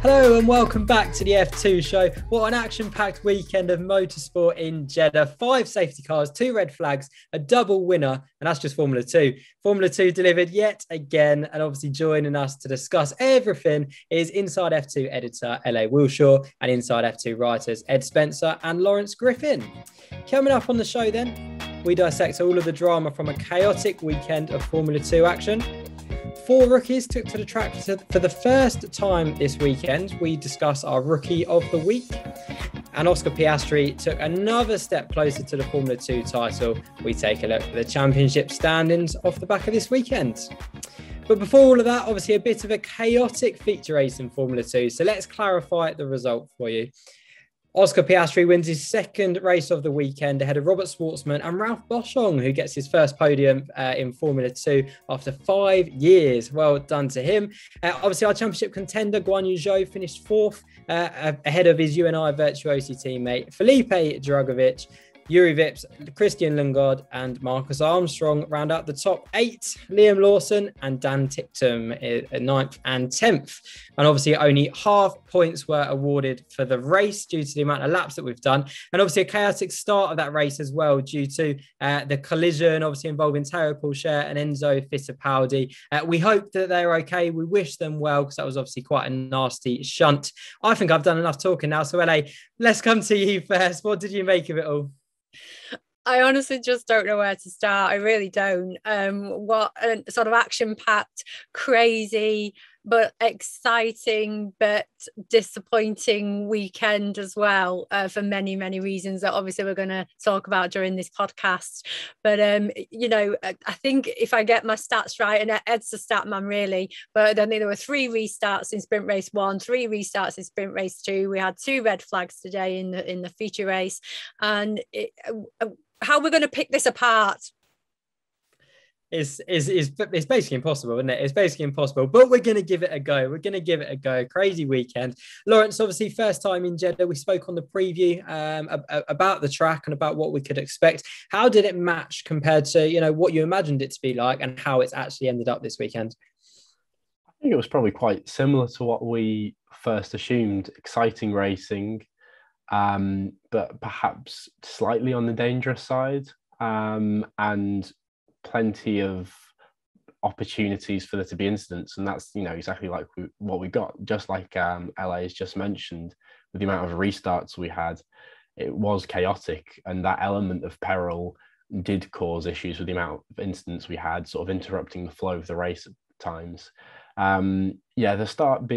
Hello and welcome back to the F2 show. What an action-packed weekend of motorsport in Jeddah. 5 safety cars, 2 red flags, a double winner, and that's just Formula 2. Formula 2 delivered yet again, and obviously joining us to discuss everything is Inside F2 editor L.A. Wilshaw and Inside F2 writers Ed Spencer and Lawrence Griffin. Coming up on the show then, we dissect all of the drama from a chaotic weekend of Formula 2 action. 4 rookies took to the track for the first time this weekend. We discuss our rookie of the week. And Oscarpiastre took another step closer to the Formula 2 title. We take a look at the championship standings off the back of this weekend. But before all of that, obviously a bit of a chaotic feature race in Formula 2. So let's clarify the result for you. Oscarpiastre wins his second race of the weekend ahead of Robert Schwartzman and Ralphboshong, who gets his first podium in Formula 2 after 5 years. Well done to him. Obviously, our championship contender, Guanyu finished 4th ahead of his UNI Virtuosi teammate, Felipe Drugovich. Yuri Vips, Christian Lingard and Marcus Armstrong round out the top 8. Liam Lawson and Dan Tickton at 9th and 10th. And obviously only half points were awarded for the race due to the amount of laps that we've done. And obviously a chaotic start of that race as well due to the collision, obviously involving Teo Pourchaire and Enzo Fittipaldi. We hope that they're okay. We wish them well because that was obviously quite a nasty shunt. I think I've done enough talking now. So LA, let's come to you first. What did you make of it all? I honestly just don't know where to start. I really don't. What a sort of action-packed, crazy, but exciting, but disappointing weekend as well, for many, many reasons that obviously we're going to talk about during this podcast. But, I think if I get my stats right, and Ed's the stat man really, but I think there were 3 restarts in sprint race 1, 3 restarts in sprint race 2. We had 2 red flags today in the feature race. And how we're going to pick this apart is basically impossible, isn't it? It's basically impossible, but we're going to give it a go. Crazy weekend. Lawrence, obviously first time in Jeddah. We spoke on the preview about the track and about what we could expect. How did it match compared to, what you imagined it to be like and how it's actually ended up this weekend? I think it was probably quite similar to what we first assumed. Exciting racing, but perhaps slightly on the dangerous side, and plenty of opportunities for there to be incidents, and that's exactly like what we got. Just like LA has just mentioned, with the amount of restarts we had, it was chaotic, and that element of peril did cause issues with the amount of incidents we had, sort of interrupting the flow of the race at times. The start of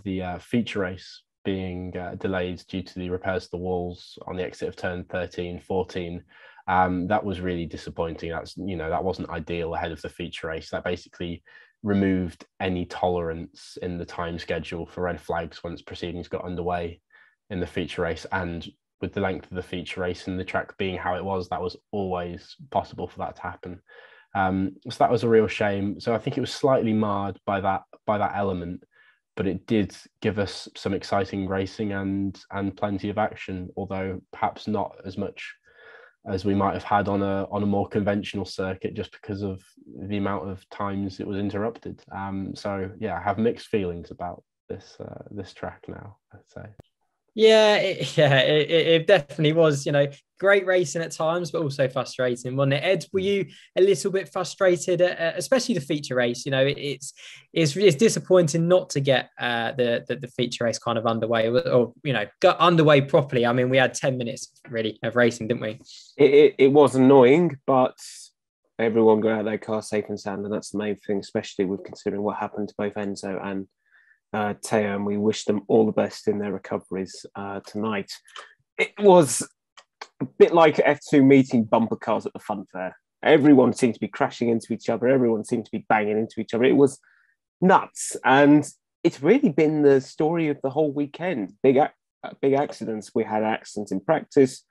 the feature race being delayed due to the repairs to the walls on the exit of turn 13, 14. That was really disappointing. That wasn't ideal ahead of the feature race. That basically removed any tolerance in the time schedule for red flags once proceedings got underway in the feature race. And with the length of the feature race and the track being how it was, that was always possible for that to happen. So that was a real shame. So I think it was slightly marred by that element, but it did give us some exciting racing and plenty of action, although perhaps not as much as we might have had on a more conventional circuit, just because of the amount of times it was interrupted. I have mixed feelings about this track now, I'd say. It definitely was, great racing at times, but also frustrating, wasn't it? Ed, were you a little bit frustrated, especially the feature race? It's disappointing not to get the feature race kind of underway, or got underway properly. I mean, we had 10 minutes really of racing, didn't we? It was annoying, but everyone got out of their car safe and sound, and that's the main thing, especially with considering what happened to both Enzo and Teo, and we wish them all the best in their recoveries tonight. It was a bit like F2 meeting bumper cars at the fun fair. Everyone seemed to be crashing into each other. Everyone seemed to be banging into each other. It was nuts, and it's really been the story of the whole weekend. Big accidents. We had accidents in practice.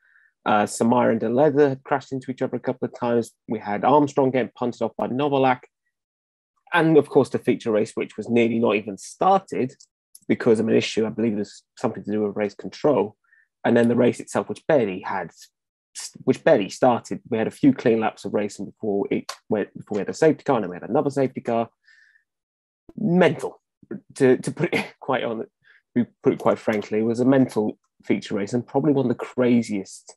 Samir and De Leather had crashed into each other a couple of times. We had Armstrong getting punted off by Novalak. And of course, the feature race, which was nearly not even started because of an issue, I believe there's something to do with race control. And then the race itself, which barely started. We had a few clean laps of racing before we had a safety car, and then we had another safety car. Mental, to put it quite we put it quite frankly, was a mental feature race and probably one of the craziest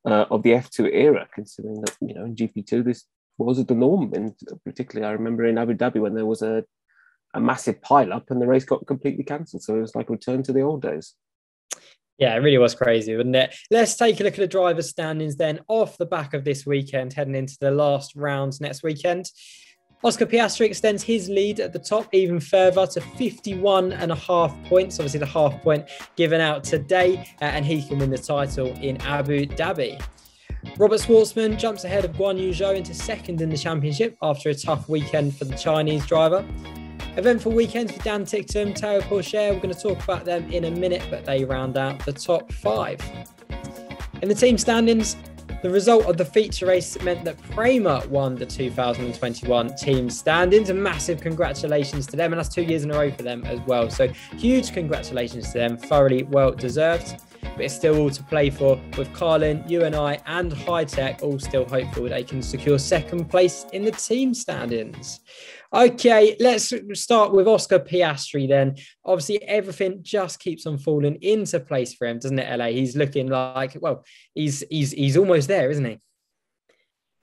of the F2 era, considering that, you know, in GP2 this was the norm. And particularly, I remember in Abu Dhabi when there was a massive pile-up and the race got completely cancelled. So it was like a return to the old days. Yeah, it really was crazy, wasn't it? Let's take a look at the driver's standings then off the back of this weekend, heading into the last rounds next weekend. Oscarpiastre extends his lead at the top even further to 51.5 points. Obviously, the half point given out today, and he can win the title in Abu Dhabi. Robert Schwartzman jumps ahead of Guanyu into second in the championship after a tough weekend for the Chinese driver. Eventful weekend for Dan Tickton, Porsche. We're going to talk about them in a minute, but they round out the top 5. In the team standings, the result of the feature race meant that Prema won the 2021 team standings. A massive congratulations to them, and that's 2 years in a row for them as well. So huge congratulations to them, thoroughly well deserved. But it's still all to play for, with Carlin, UNI and High Tech all still hopeful they can secure second place in the team standings. Okay, let's start with Oscarpiastre then. Obviously, everything just keeps on falling into place for him, doesn't it, LA? He's looking like, well, he's almost there, isn't he?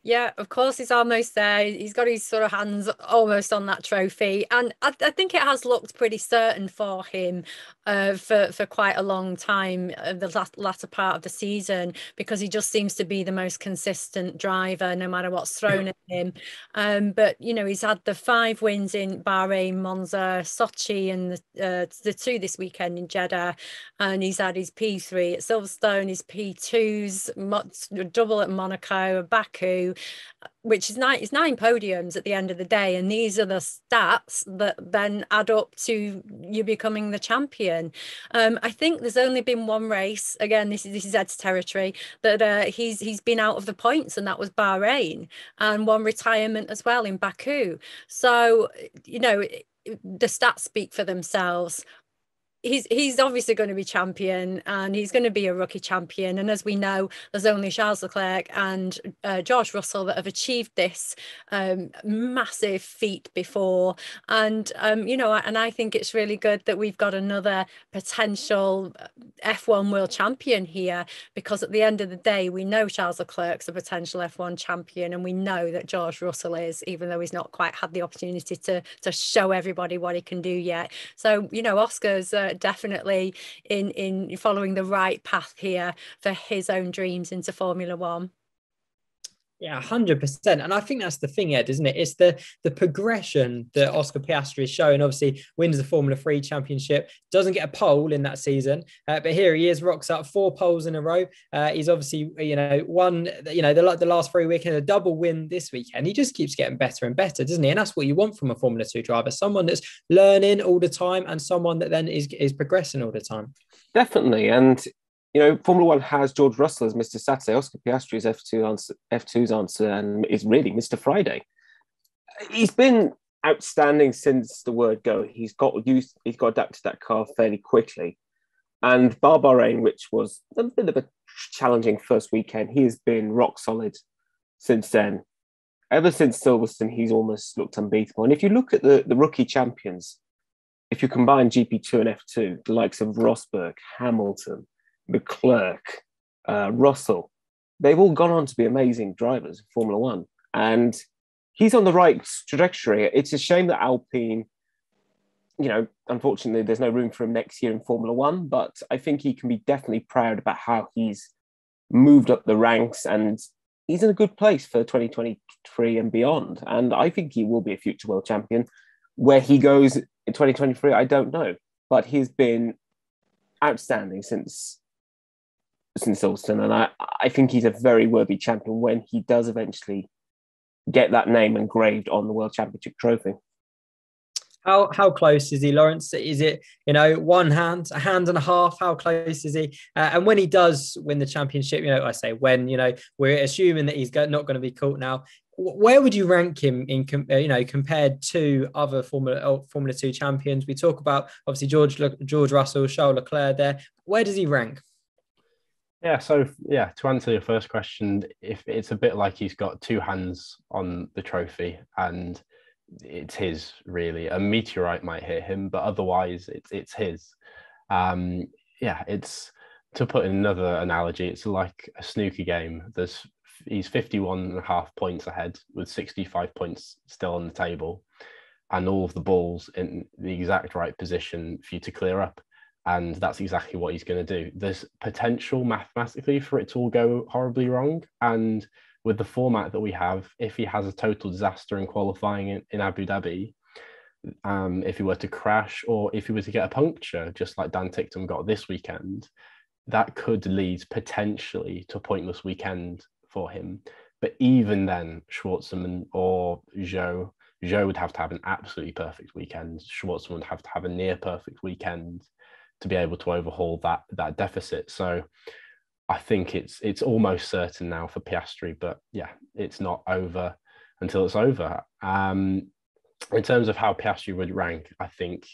Yeah, of course, he's almost there. He's got his sort of hands almost on that trophy. And I think it has looked pretty certain for him for quite a long time, the latter part of the season, because he just seems to be the most consistent driver, no matter what's thrown at him. But, you know, he's had the 5 wins in Bahrain, Monza, Sochi, and the 2 this weekend in Jeddah. And he's had his P3 at Silverstone, his P2s, double at Monaco, Baku, which is 9 podiums at the end of the day. And these are the stats that then add up to you becoming the champion. I think there's only been one race, again, this is Ed's territory, that he's been out of the points, and that was Bahrain, and one retirement as well in Baku. So, you know, the stats speak for themselves. He's obviously going to be champion, and he's going to be a rookie champion. And as we know, there's only Charles Leclerc and George Russell that have achieved this massive feat before. And, you know, and I think it's really good that we've got another potential F1 world champion here, because at the end of the day, we know Charles Leclerc's a potential F1 champion, and we know that George Russell is, even though he's not quite had the opportunity to show everybody what he can do yet. So, you know, Oscar's definitely in following the right path here for his own dreams into Formula One. Yeah, 100%. And I think that's the thing, Ed, isn't it? It's the progression that Oscarpiastre is showing. Obviously, wins the Formula 3 championship, doesn't get a pole in that season. But here he is, rocks up 4 poles in a row. He's obviously, you know, won, you know, the last 3 weekends, a double win this weekend. He just keeps getting better and better, doesn't he? And that's what you want from a Formula 2 driver, someone that's learning all the time and someone that then is progressing all the time. Definitely. And you know, Formula One has George Russell as Mr. Saturday, Oscarpiastre is F2's answer, and is really Mr. Friday. He's been outstanding since the word go. He's got adapted to that car fairly quickly. And bar Bahrain, which was a bit of a challenging first weekend, he has been rock solid since then. Ever since Silverstone, he's almost looked unbeatable. And if you look at the rookie champions, if you combine GP2 and F2, the likes of Rosberg, Hamilton, Leclerc, Russell, they've all gone on to be amazing drivers in Formula One. And he's on the right trajectory. It's a shame that Alpine, you know, unfortunately, there's no room for him next year in Formula One, but I think he can be definitely proud about how he's moved up the ranks, and he's in a good place for 2023 and beyond. And I think he will be a future world champion. Where he goes in 2023, I don't know, but he's been outstanding since Silverstone, and I think he's a very worthy champion when he does eventually get that name engraved on the World Championship trophy. How close is he, Lawrence? Is it, you know, a hand and a half? How close is he? And when he does win the championship, you know, I say when, you know, we're assuming that he's not going to be caught now. Where would you rank him in, you know, compared to other Formula 2 champions? We talk about obviously George Russell, Charles Leclerc there. Where does he rank? Yeah, so yeah, to answer your first question, if it's a bit like he's got 2 hands on the trophy and it's his, really. A meteorite might hit him, but otherwise it's his. Yeah, it's, to put in another analogy, it's like a snooker game. He's 51.5 points ahead with 65 points still on the table, and all of the balls in the exact right position for you to clear up. And that's exactly what he's going to do. There's potential mathematically for it to all go horribly wrong. And with the format that we have, if he has a total disaster in qualifying in Abu Dhabi, if he were to crash, or if he were to get a puncture, just like Dan Tickton got this weekend, that could lead potentially to a pointless weekend for him. But even then, Schwartzman or Zhou would have to have an absolutely perfect weekend. Schwartzman would have to have a near perfect weekend to be able to overhaul that deficit. So I think it's almost certain now for Piastri, but yeah, it's not over until it's over. In terms of how Piastri would rank, I think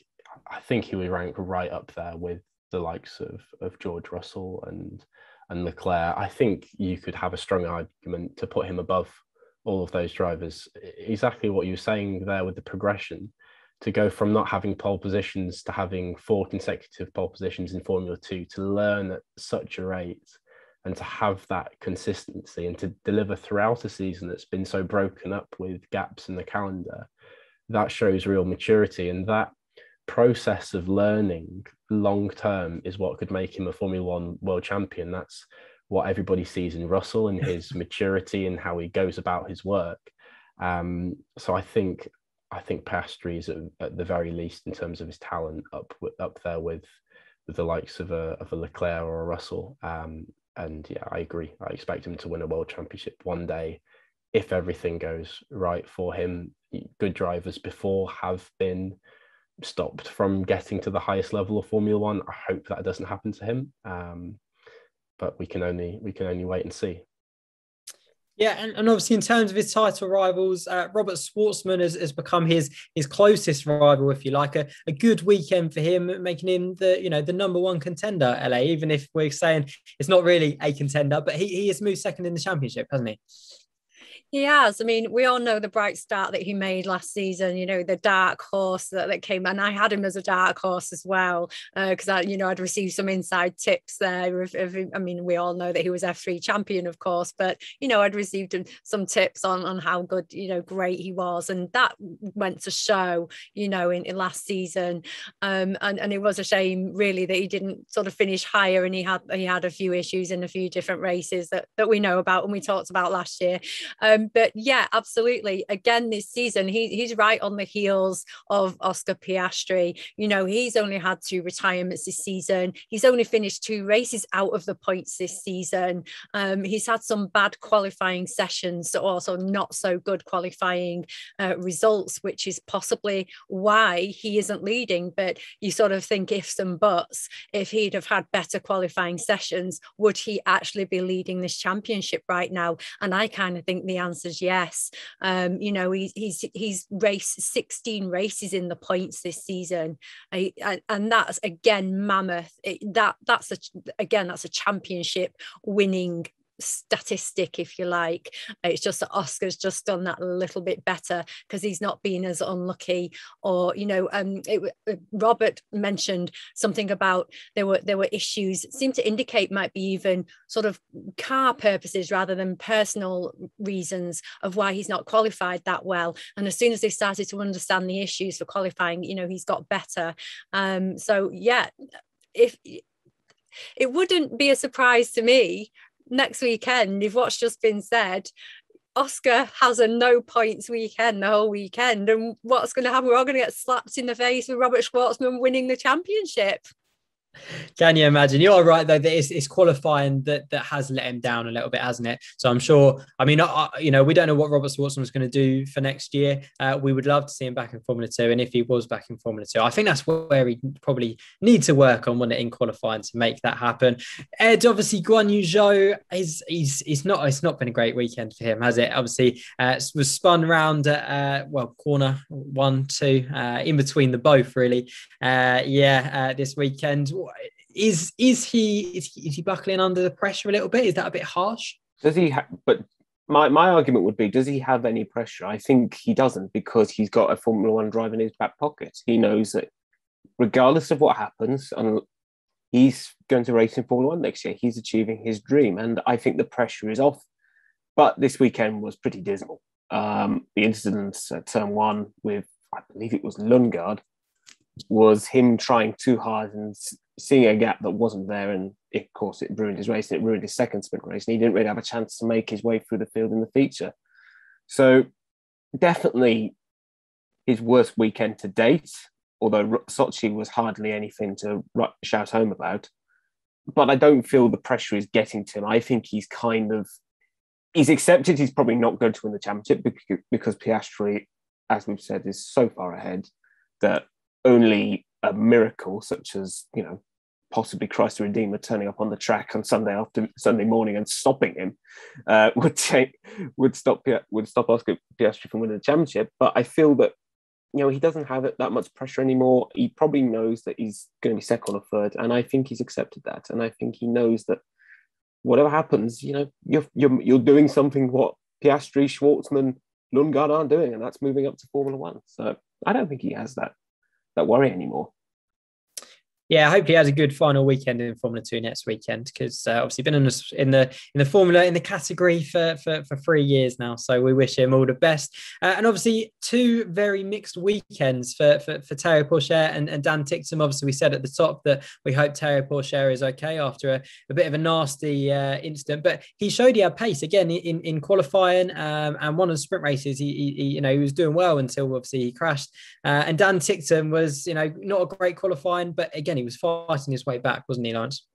he would rank right up there with the likes of George Russell and Leclerc. I think you could have a strong argument to put him above all of those drivers. Exactly what you were saying there with the progression, to go from not having pole positions to having 4 consecutive pole positions in Formula 2, to learn at such a rate and to have that consistency and to deliver throughout a season that's been so broken up with gaps in the calendar, that shows real maturity. And that process of learning long term is what could make him a Formula One world champion. That's what everybody sees in Russell and his maturity and how he goes about his work. So I think Piastri is at the very least, in terms of his talent, up there with the likes of a Leclerc or a Russell. And yeah, I agree. I expect him to win a world championship one day if everything goes right for him. Good drivers before have been stopped from getting to the highest level of Formula One. I hope that doesn't happen to him, but we can only wait and see. Yeah, and obviously in terms of his title rivals, Robert Schwartzman has become his closest rival, if you like. A good weekend for him, making him the number one contender, LA, even if we're saying it's not really a contender, but he has moved second in the championship, hasn't he? He has. I mean, we all know the bright start that he made last season, the dark horse that came, and I had him as a dark horse as well, because I'd received some inside tips there. I mean, we all know that he was F3 champion, of course, but, I'd received some tips on how good, great he was. And that went to show, in last season. And it was a shame, really, that he didn't sort of finish higher, and he had a few issues in a few different races that we know about and we talked about last year. But yeah, absolutely. Again, this season, he's right on the heels of Oscar Piastri. He's only had 2 retirements this season. He's only finished 2 races out of the points this season. He's had some bad qualifying sessions, also not so good qualifying results, which is possibly why he isn't leading. But you sort of think ifs and buts. If he'd have had better qualifying sessions, would he actually be leading this championship right now? And I kind of think the answer is yes. He's raced 16 races in the points this season, and that's again mammoth. That's a championship winning statistic, if you like. It's just that Oscar's just done that a little bit better because he's not been as unlucky. Or Robert mentioned something about there were issues, it seemed to indicate might be even sort of car purposes rather than personal reasons of why he's not qualified that well. And as soon as they started to understand the issues for qualifying, he's got better. So yeah, if it wouldn't be a surprise to me next weekend, if what's just been said, Oscar has a no points weekend the whole weekend, and what's going to happen? We're all going to get slapped in the face with Robert Schwartzman winning the championship. Can you imagine? You're right, though, that it's qualifying that has let him down a little bit, hasn't it? So I'm sure, I mean, we don't know what Robert Schwartzman was going to do for next year. We would love to see him back in Formula 2. And if he was back in Formula 2, I think that's where he probably need to work on, in qualifying to make that happen. Ed, obviously, Guanyu Zhou, it's not been a great weekend for him, has it? Obviously, was spun around corner 1, 2, in between the both, really. This weekend. Is he buckling under the pressure a little bit? Is that a bit harsh? Does he? But my argument would be, does he have any pressure? I think he doesn't, because he's got a Formula One driver in his back pocket. He knows that regardless of what happens, and he's going to race in Formula One next year. He's achieving his dream, and I think the pressure is off. But this weekend was pretty dismal. The incident at turn 1 with, I believe it was Lingard, was him trying too hard and seeing a gap that wasn't there. And of course, it ruined his race and it ruined his second sprint race. And he didn't really have a chance to make his way through the field in the feature. So definitely his worst weekend to date, although Sochi was hardly anything to shout home about. But I don't feel the pressure is getting to him. I think he's accepted he's probably not going to win the championship because Piastri, as we've said, is so far ahead that only a miracle such as, possibly Christ the Redeemer turning up on the track on Sunday morning and stopping him would stop Oscar Piastri from winning the championship. But I feel that, he doesn't have that much pressure anymore. He probably knows that he's going to be second or third, and I think he's accepted that. And I think he knows that whatever happens, you're doing something what Piastri, Schwartzman, Lingard aren't doing, and that's moving up to Formula One. So I don't think he has that worry anymore. Yeah, I hope he has a good final weekend in Formula 2 next weekend, because obviously been in the Formula in the category for 3 years now. So we wish him all the best. And obviously 2 very mixed weekends for Théo Pourchaire and Dan Tickton. Obviously, we said at the top that we hope Théo Pourchaire is okay after a bit of a nasty incident, but he showed he had pace again in qualifying and one of the sprint races. He was doing well until obviously he crashed. And Dan Tickton was not a great qualifying, but again, he was fighting his way back, wasn't he, Lawrence?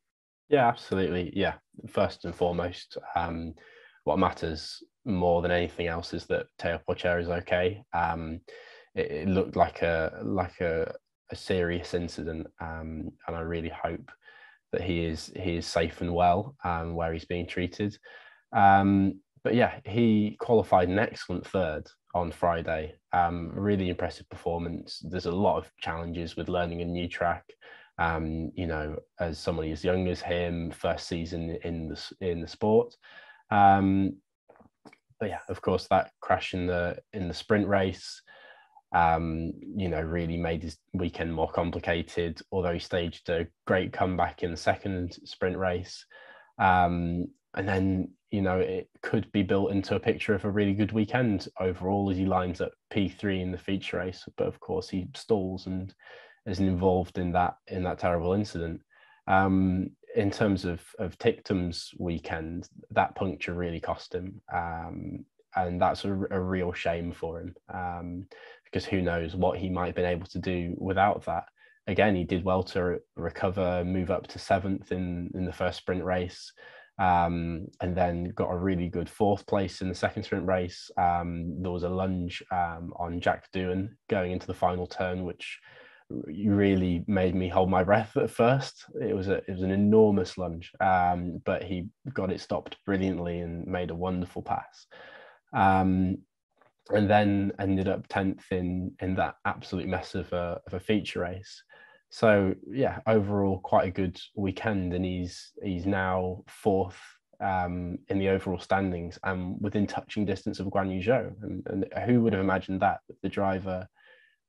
Yeah, absolutely. Yeah. First and foremost, what matters more than anything else is that Théo Pourchaire is okay. It looked like a serious incident, and I really hope that he is safe and well where he's being treated. But yeah, he qualified an excellent third on Friday. Really impressive performance. There's a lot of challenges with learning a new track. As somebody as young as him, first season in the sport. But yeah, of course, that crash in the sprint race, really made his weekend more complicated. Although he staged a great comeback in the second sprint race, and then it could be built into a picture of a really good weekend overall as he lines up P3 in the feature race. But of course, he stalls and isn't involved in that terrible incident. In terms of Ticktum's weekend, that puncture really cost him, and that's a real shame for him, because who knows what he might have been able to do without that. Again, he did well to recover, move up to 7th in the first sprint race, and then got a really good 4th place in the second sprint race. There was a lunge on Jack Doohan going into the final turn, which really made me hold my breath at first. It was an enormous lunge, but he got it stopped brilliantly and made a wonderful pass, and then ended up 10th in that absolute mess of a feature race. So yeah, overall quite a good weekend, and he's now 4th in the overall standings and within touching distance of Guanyu Zhou. And who would have imagined that the driver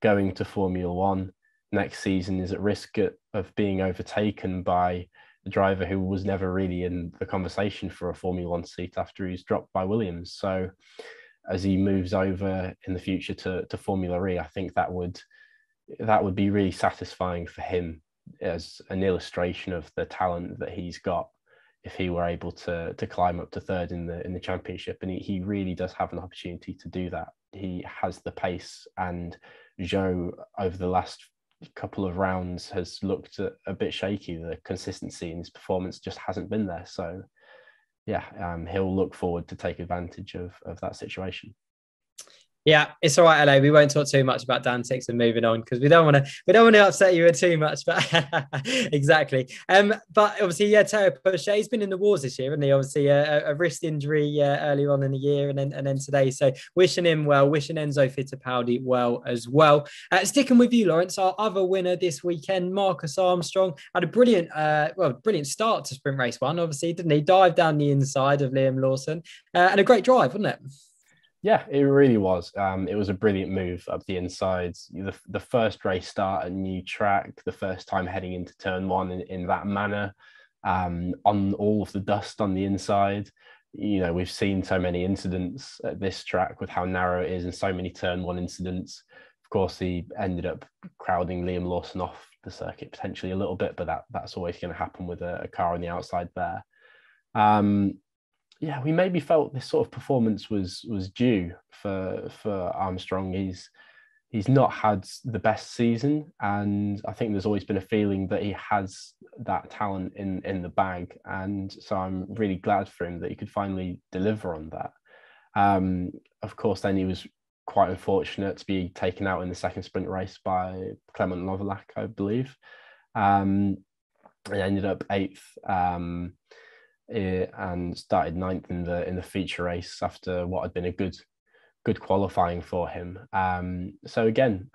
going to Formula One next season is at risk of being overtaken by the driver who was never really in the conversation for a Formula One seat after he's dropped by Williams. So as he moves over in the future to Formula E, I think that would be really satisfying for him as an illustration of the talent that he's got if he were able to climb up to 3rd in the championship. And he really does have an opportunity to do that. He has the pace, and Zhou over the last couple of rounds has looked a bit shaky. The consistency in his performance just hasn't been there. So yeah, he'll look forward to take advantage of that situation. Yeah, it's all right, LA. We won't talk too much about Dan Tickton moving on, because we don't want to upset you too much. But exactly. But obviously, yeah, Théo Pourchaire, he's been in the wars this year, and he obviously a wrist injury earlier on in the year, and then today. So wishing him well, wishing Enzo Fittipaldi well as well. Sticking with you, Lawrence, our other winner this weekend, Marcus Armstrong, had a brilliant start to sprint race 1. Obviously, didn't he? Dive down the inside of Liam Lawson, and a great drive, wasn't it? Yeah, it really was. It was a brilliant move up the insides. The first race start at new track, the first time heading into turn one in that manner, on all of the dust on the inside. You know, we've seen so many incidents at this track with how narrow it is and so many turn one incidents. Of course, he ended up crowding Liam Lawson off the circuit potentially a little bit, but that's always going to happen with a car on the outside there. Yeah, we maybe felt this sort of performance was due for Armstrong. He's not had the best season, and I think there's always been a feeling that he has that talent in the bag, and so I'm really glad for him that he could finally deliver on that. Of course, then he was quite unfortunate to be taken out in the second sprint race by Clement Novalak, I believe, and ended up 8th. And started 9th in the feature race after what had been a good qualifying for him. So again,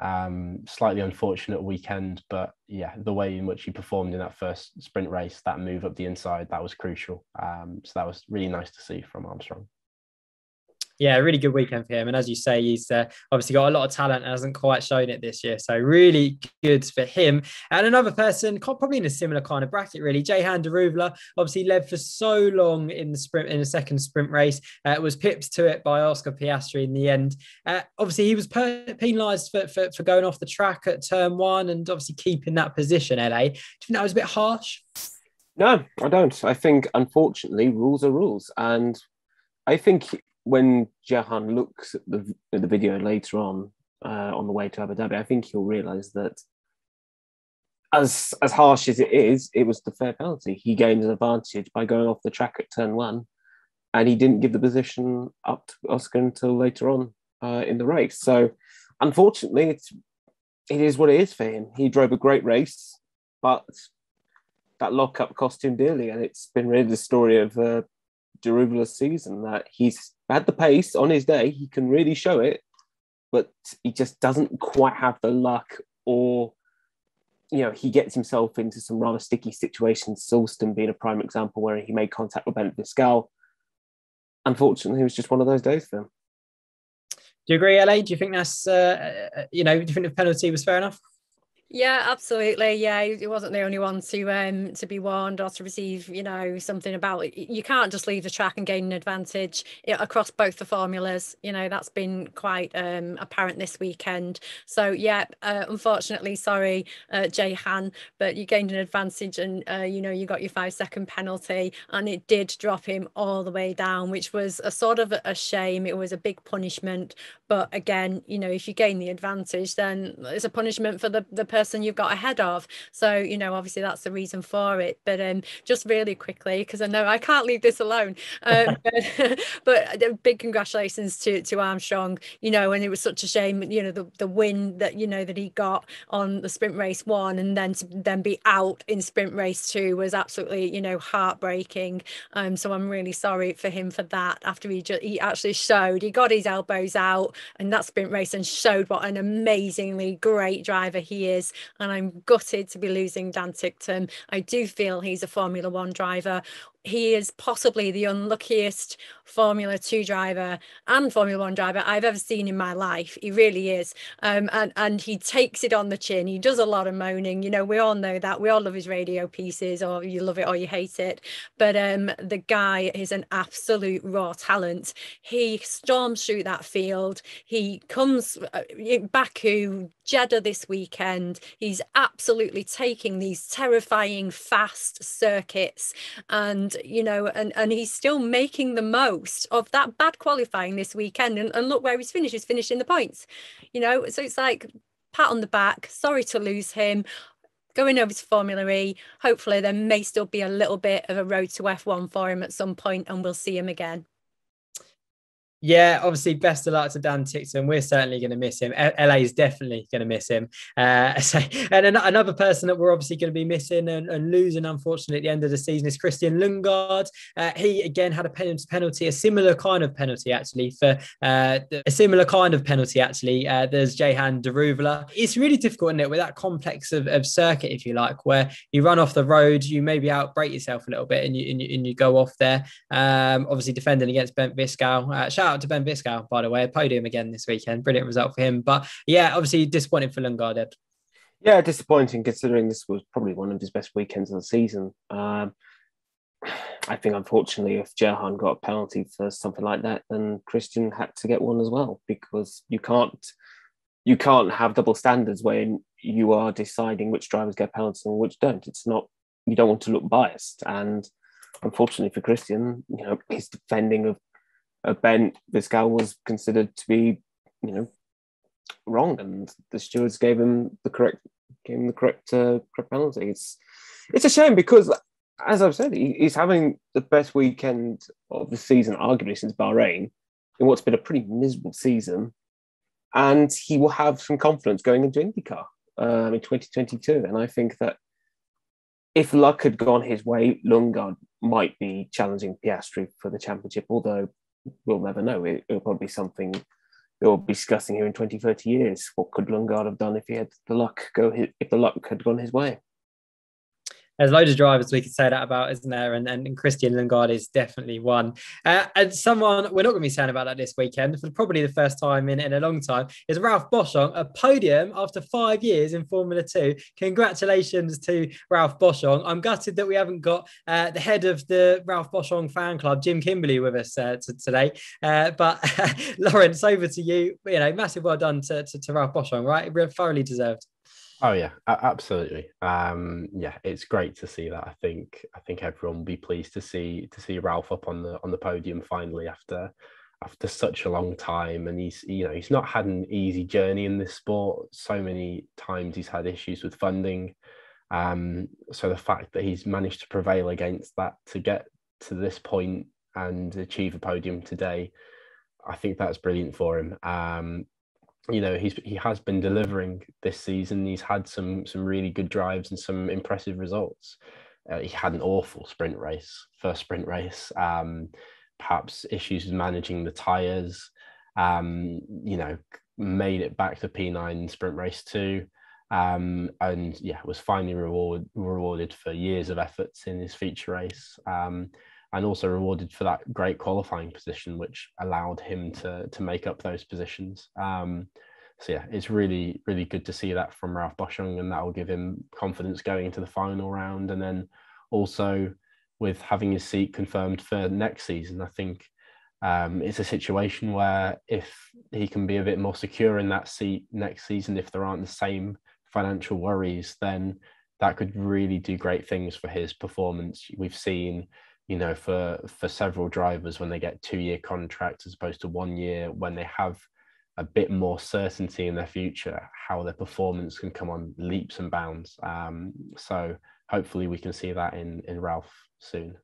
slightly unfortunate weekend, but yeah, the way in which he performed in that first sprint race, that move up the inside, that was crucial. So that was really nice to see from Armstrong. Yeah, really good weekend for him. And as you say, he's obviously got a lot of talent and hasn't quite shown it this year. So really good for him. And another person, probably in a similar kind of bracket, really, Jayan De Vries, obviously led for so long in the second sprint race. Was pipped to it by Oscarpiastre in the end. Obviously, he was penalised for going off the track at turn one and obviously keeping that position, LA. Do you think that was a bit harsh? No, I don't. I think, unfortunately, rules are rules. And I think when Jahan looks at the video later on the way to Abu Dhabi, I think he'll realise that as harsh as it is, it was the fair penalty. He gained an advantage by going off the track at turn one, and he didn't give the position up to Oscar until later on in the race. So, unfortunately, it is what it is for him. He drove a great race, but that lockup cost him dearly, and it's been really the story of De Vries' season, that he's had the pace on his day, he can really show it, but he just doesn't quite have the luck, or he gets himself into some rather sticky situations. Silverstone being a prime example where he made contact with Bennett Pascal. Unfortunately, it was just one of those days for him. Do you agree, LA? Do you think that's do you think the penalty was fair enough? Yeah, absolutely. Yeah, he wasn't the only one to be warned or to receive, something about it. You can't just leave the track and gain an advantage across both the formulas. That's been quite apparent this weekend. So yeah, unfortunately, sorry, Jahan, but you gained an advantage, and you got your 5-second penalty, and it did drop him all the way down, which was a sort of a shame. It was a big punishment, but again, if you gain the advantage, then it's a punishment for the person you've got ahead of. So obviously that's the reason for it. But just really quickly, because I know I can't leave this alone, but big congratulations to Armstrong, and it was such a shame, the win that that he got on the sprint race 1, and then to then be out in sprint race 2 was absolutely heartbreaking. So I'm really sorry for him for that, after he actually showed, he got his elbows out in that sprint race and showed what an amazingly great driver he is. And I'm gutted to be losing Dan Tickton. I do feel he's a Formula One driver. He is possibly the unluckiest Formula 2 driver and Formula 1 driver I've ever seen in my life. He really is. And he takes it on the chin. He does a lot of moaning. We all know that. We all love his radio pieces, or you love it or you hate it. But the guy is an absolute raw talent. He storms through that field. He comes Baku, Jeddah this weekend. He's absolutely taking these terrifying fast circuits, and he's still making the most of that bad qualifying this weekend, and look where he's finished in the points, so it's like, pat on the back. Sorry to lose him. Going over to Formula E, hopefully there may still be a little bit of a road to F1 for him at some point, and we'll see him again. Yeah, obviously, best of luck to Dan Tickton. We're certainly going to miss him. LA is definitely going to miss him. And another person that we're obviously going to be missing and losing, unfortunately, at the end of the season is Christian Lingard. He, again, had a penalty, a similar kind of penalty, actually, there's Jayan De Vries. It's really difficult, isn't it, with that complex of circuit, if you like, where you run off the road, you maybe outbrake yourself a little bit and you go off there. Obviously, defending against Bent Viscal. Shout out out to Ben Biscow, by the way, a podium again this weekend. Brilliant result for him. But yeah, obviously disappointing for Lingard, Ed. Yeah, disappointing considering this was probably one of his best weekends of the season. I think, unfortunately, if Jayan got a penalty for something like that, then Christian had to get one as well, because you can't have double standards when you are deciding which drivers get penalties and which don't. It's not, you don't want to look biased. And unfortunately for Christian, his defending of Ben Viscal was considered to be, wrong, and the stewards gave him the correct penalty. It's a shame because, as I've said, he's having the best weekend of the season, arguably since Bahrain, in what's been a pretty miserable season. And he will have some confidence going into IndyCar in 2022. And I think that if luck had gone his way, Lingard might be challenging Piastri for the championship, although we'll never know. It'll probably be something we'll be discussing here in 20, 30 years. What could Lingard have done if the luck had gone his way? There's loads of drivers we could say that about, isn't there? And Christian Lingard is definitely one. And someone we're not going to be saying about that this weekend, for probably the first time in a long time, is Ralphboshong, a podium after 5 years in Formula 2. Congratulations to Ralphboshong. I'm gutted that we haven't got the head of the Ralphboshong fan club, Jim Kimberley, with us today. But Lawrence, over to you. Massive well done to Ralphboshong, right? Thoroughly deserved. Oh yeah, absolutely. It's great to see that. I think everyone will be pleased to see Ralph up on the podium finally after such a long time. And he's not had an easy journey in this sport. So many times he's had issues with funding. So the fact that he's managed to prevail against that to get to this point and achieve a podium today, I think that's brilliant for him. He has been delivering this season. He's had some really good drives and some impressive results. He had an awful first sprint race. Perhaps issues with managing the tyres. Made it back to P9 sprint race 2. Was finally rewarded for years of efforts in his feature race. And also rewarded for that great qualifying position, which allowed him to make up those positions. It's really, really good to see that from Ralphboshong, and that will give him confidence going into the final round. And then also with having his seat confirmed for next season, I think it's a situation where if he can be a bit more secure in that seat next season, if there aren't the same financial worries, then that could really do great things for his performance. We've seen, for several drivers, when they get 2-year contracts as opposed to 1 year, when they have a bit more certainty in their future, how their performance can come on leaps and bounds. So hopefully we can see that in Ralph soon.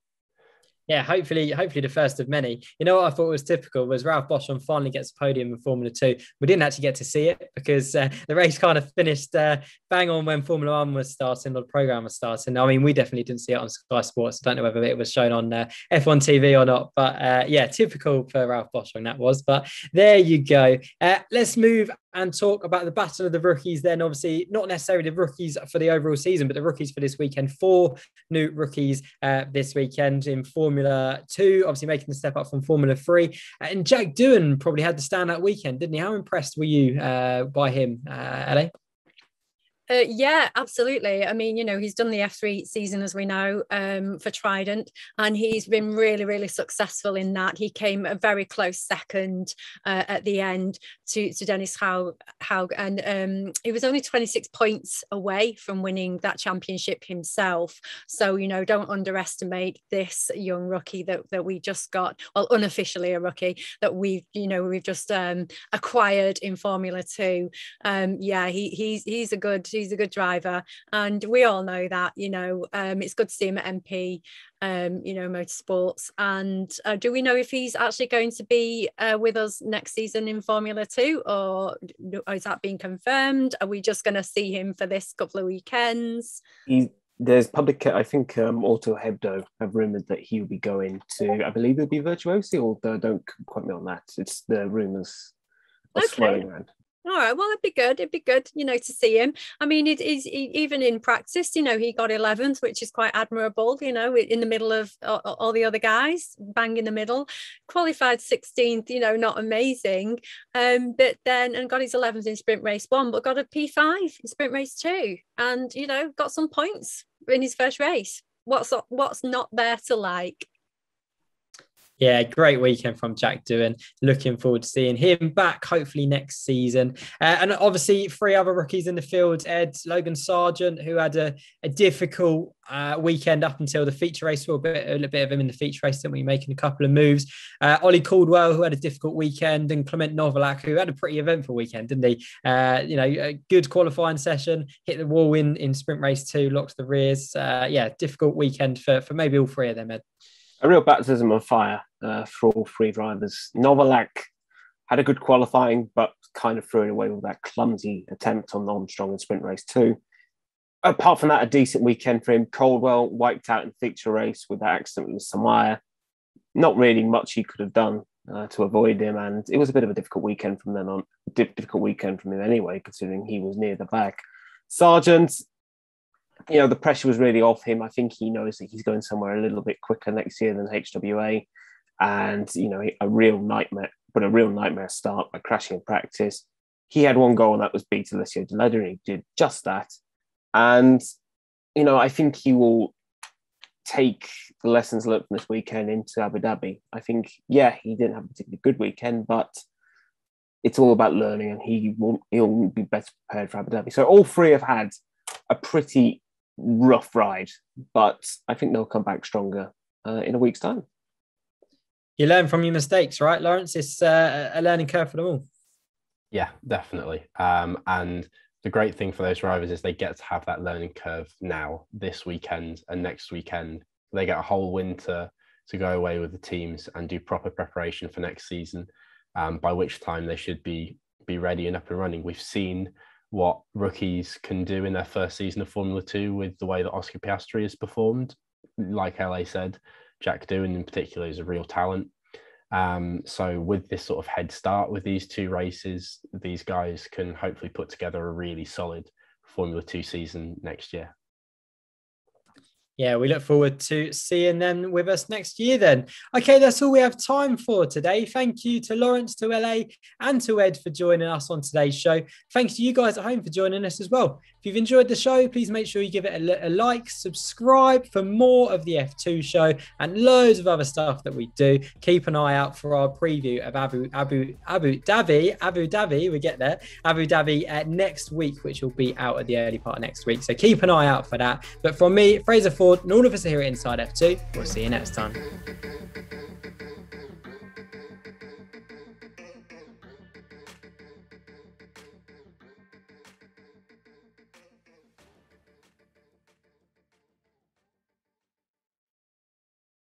Yeah, hopefully the first of many. What I thought was typical was Ralphboshong finally gets a podium in Formula 2. We didn't actually get to see it because the race kind of finished bang on when Formula 1 was starting, or the programme was starting. I mean, we definitely didn't see it on Sky Sports. I don't know whether it was shown on F1 TV or not, but typical for Ralphboshong that was. But there you go. Let's move and talk about the battle of the rookies then. Obviously, not necessarily the rookies for the overall season, but the rookies for this weekend. 4 new rookies this weekend in Formula 2, obviously making the step up from Formula 3. And Jack Doohan probably had the standout weekend, didn't he? How impressed were you by him, LA? Yeah, absolutely. I mean, he's done the F3 season, as we know, for Trident, and he's been really, really successful in that. He came a very close second at the end to Dennis Haug, and he was only 26 points away from winning that championship himself. So, don't underestimate this young rookie that we just got, well, unofficially a rookie that we've just acquired in Formula 2. He's a good driver, and we all know that. It's good to see him at MP Motorsports. And do we know if he's actually going to be with us next season in Formula 2, or is that being confirmed? Are we just going to see him for this couple of weekends? There's public, I think Auto Hebdo have rumoured that he'll be going to, I believe it'll be Virtuosi, although don't quote me on that. It's the rumours are swirling around. All right, well, it'd be good. It'd be good, to see him. I mean, even in practice, he got 11th, which is quite admirable, in the middle of all the other guys, bang in the middle. Qualified 16th, not amazing. But then, and got his 11th in sprint race 1, but got a P5 in sprint race 2. And, got some points in his first race. What's not there to like? Yeah, great weekend from Jack Doohan. Looking forward to seeing him back, hopefully next season. And obviously 3 other rookies in the field. Ed, Logan Sargent, who had a difficult weekend up until the feature race. A little bit of him in the feature race, didn't we? Making a couple of moves. Ollie Caldwell, who had a difficult weekend, and Clement Novalak, who had a pretty eventful weekend, didn't he? A good qualifying session, hit the wall in sprint race 2, locked the rears. Difficult weekend for maybe all 3 of them, Ed. A real baptism of fire for all 3 drivers. Novalak had a good qualifying, but kind of threw it away with that clumsy attempt on Armstrong in sprint race 2. Apart from that, a decent weekend for him. Caldwell wiped out in feature race with that accident with Samaya. Not really much he could have done to avoid him, and it was a bit of a difficult weekend from then on. Difficult weekend from him anyway, considering he was near the back. Sargent, the pressure was really off him. I think he knows that he's going somewhere a little bit quicker next year than HWA. And, a real nightmare start by crashing in practice. He had 1 goal, and that was beat Alessio De Leder, and he did just that. And, I think he will take the lessons learned from this weekend into Abu Dhabi. I think, he didn't have a particularly good weekend, but it's all about learning, and he'll be better prepared for Abu Dhabi. So all 3 have had a pretty rough ride, but I think they'll come back stronger in a week's time. You learn from your mistakes, right, Lawrence? It's a learning curve for them all. Yeah, definitely. And the great thing for those drivers is they get to have that learning curve now, this weekend and next weekend. They get a whole winter to go away with the teams and do proper preparation for next season, by which time they should be ready and up and running. We've seen what rookies can do in their first season of Formula 2 with the way that Oscarpiastre has performed. Like LA said, Jack Doohan in particular is a real talent. So with this sort of head start with these 2 races, these guys can hopefully put together a really solid Formula 2 season next year. Yeah, we look forward to seeing them with us next year then. Okay, that's all we have time for today. Thank you to Lawrence, to LA, and to Ed for joining us on today's show. Thanks to you guys at home for joining us as well. If you've enjoyed the show, please make sure you give it a like, subscribe for more of the F2 show and loads of other stuff that we do. Keep an eye out for our preview of Abu Dhabi, we get there, Abu Dhabi next week, which will be out at the early part of next week. So keep an eye out for that. But from me, Fraser Ford, and all of us here at Inside F2, we'll see you next time.